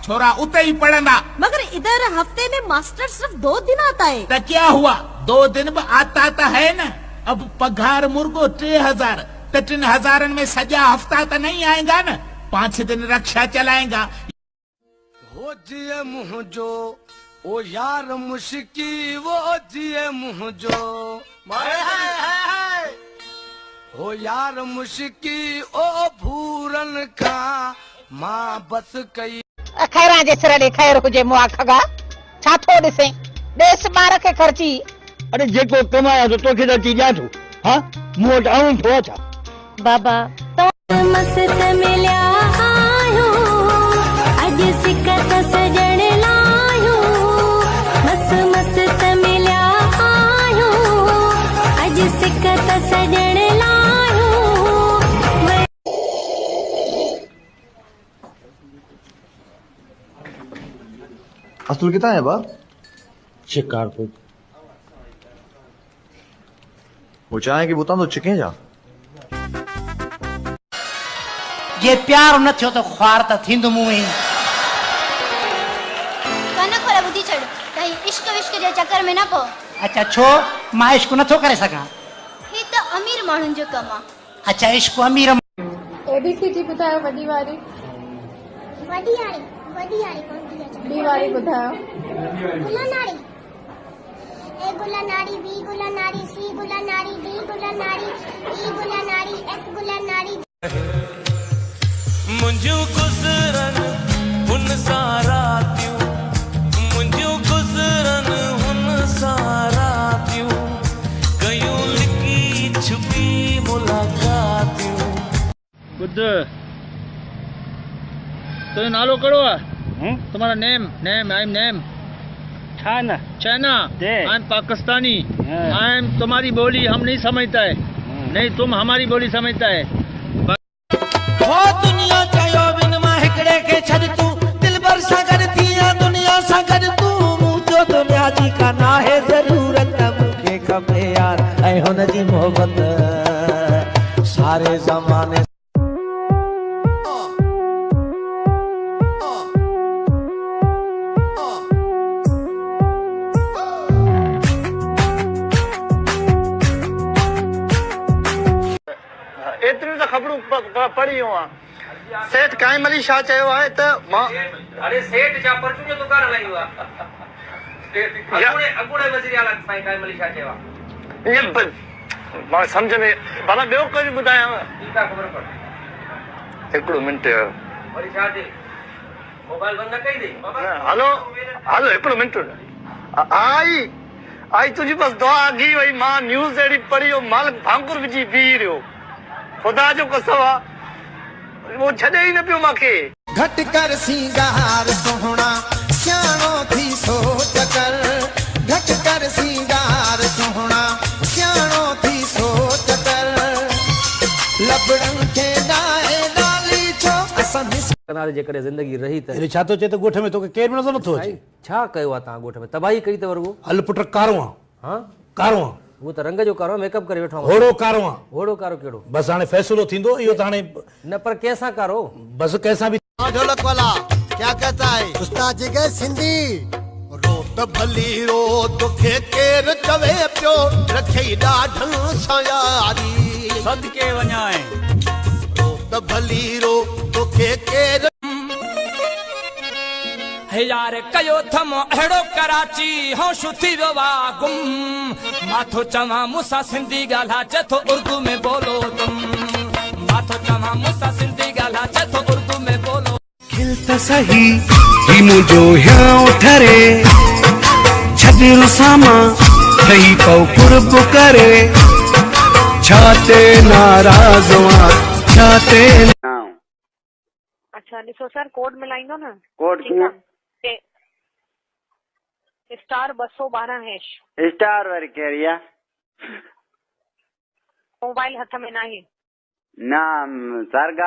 छोरा उते ही पढ़ना। मगर इधर हफ्ते में मास्टर सिर्फ 2 दिन आता है। तो क्या हुआ, 2 दिन में आता तो है ना। अब पगार मुर्गो 3000, तो 3000 में सजा हफ्ता तो नहीं आएगा ना। 5 दिन रक्षा चलाएगा। हो जिए मुँह जो ओ यार मुश्की, वो जिए मुँह जो हो यार मुश्की ओ भूरन का मां बस कई खैरा जे सिर ॾे ख़ैर हुजे मुआ खगा छा थो ॾिसे ॾेस ॿार खे ख़र्ची। अरे जेको कमाया तो तोखे त अची ॾियां थो। हाँ मूं वटि आऊं थो छा बाबा मस्त मिलिया आयो अॼु सिकत सजण लायो। मस्त मिलिया आयो अॼु सिकत सजण लायो। अस्तुल कितना है बाप? शिकारपुर। वो चाहे कि बुता तो चिके जा। जे प्यार न थियो तो ख्वार त थींदो मूं कान खोला बुद्धि छड़ कहीं इश्क विश्क जे चक्कर में न पो। अच्छा छो मां इश्क नथो करे सघां? ही तो अमीर माण्हुनि जो कम आ। अच्छा इश्क अमीर एबीसीडी ॿुधायो वॾी वारी कौन थी है? बी वारी ॿुधायो। गुलनारी ए गुलनारी बी गुलनारी सी गुलनारी डी गुलनारी ई गुलनारी एफ गुलनारी। मुंहिंजूं गुज़रन हुन सां रातियूं, मुंहिंजूं गुज़रन हुन सां रातियूं, कयूं लिकी छुपी मुलाक़ातियूं। बुद्ध तो नालो करो तुम्हारा name I am name China I am Pakistani. I am तुम्हारी बोली हम नहीं समझता है, नहीं तुम हमारी बोली समझता है। हो दुनिया चयो बिन मां हिकड़े के छड़ तू दिलबर सां गॾु थी या दुनिया सां गॾु तू मुंहिंजो दुनिया जी का नाहे ज़रूरत मूंखे खपे यार ऐं हुन जी मोहबत सारे ज़माने। एतिरी त ख़बरूं पढ़ियूं आहे। सेठ काइम अली छा चयो आहे त मां अरे सेठ जा परचून जो दुकान हलाईंदो आहे। अॻूणे वज़ीर आला साईं काइम अली छा चयो आहे? ईअं मां सम्झ में भला ॿियो कुझु ॿुधायांव। ठीकु आहे ख़बर पड़। हिकिड़ो मिंट वरी छा थिए? मोबाइल बंदि न कई अथई बाबा? हलो हिकिड़ो मिंट आई तुंहिंजी बसि दुआ अॻी वई। मां न्यूज़ अहिड़ी पढ़ी हो मालिक भांकुर विझी बीह रहियो। खुदा जो कसम आहे वो छॾे ई न पियो मूंखे। घट कर सिंगार सोहणा सियाणो थी सोच कर, घट कर सिंगार सोहणा सियाणो थी सोच कर, लबड़न खे डाए डाली छो असां कनारे जे करे ज़िंदगी रही त छा थो चए त ॻोठ में तोखे केरु बि नज़र नथो अचे? छा कयो आहे तव्हां ॻोठ में? तबाही कई अथव रुॻो। हल पुट कारो आहे। हाँ कारो आहे वो तो रंग जो कारो मेकअप करे वेठो। होड़ो कारो आहे। होड़ो कारो केड़ो? बस हाणे फैसलो थींदो इहो त हाणे न पर कैसा कारो? बस कैसा भी। ढोलक वाला क्या कहता है? उस्ताद जी के सिंधी रो त भली रो तोखे केर चवे पियो रखे ॾाढन सां यारी सदके वञाए। रो त भली रो तोखे केर यार कयो थमो अहिड़ो कराची होश थी वियो आहे गुम। माथो चवां मूंसां सिंधी ॻाल्हा चथो उर्दू में बोलो तुम। माथो चवां मूंसां सिंधी ॻाल्हा चथो उर्दू में बोलो। खिल त सही ही मुंहिंजो हियांउ ठरे छॾियो सामा ठही पऊ कुर्ब करे छा ते नाराज़ हुआ छा ते। अच्छा ॾिसो सर कोड मिलाईंदो न? कोड कीअं? स्टार 212 स्टार वारी कहिड़ी आहे? मोबाइल हथ में न आहे। ना सरगा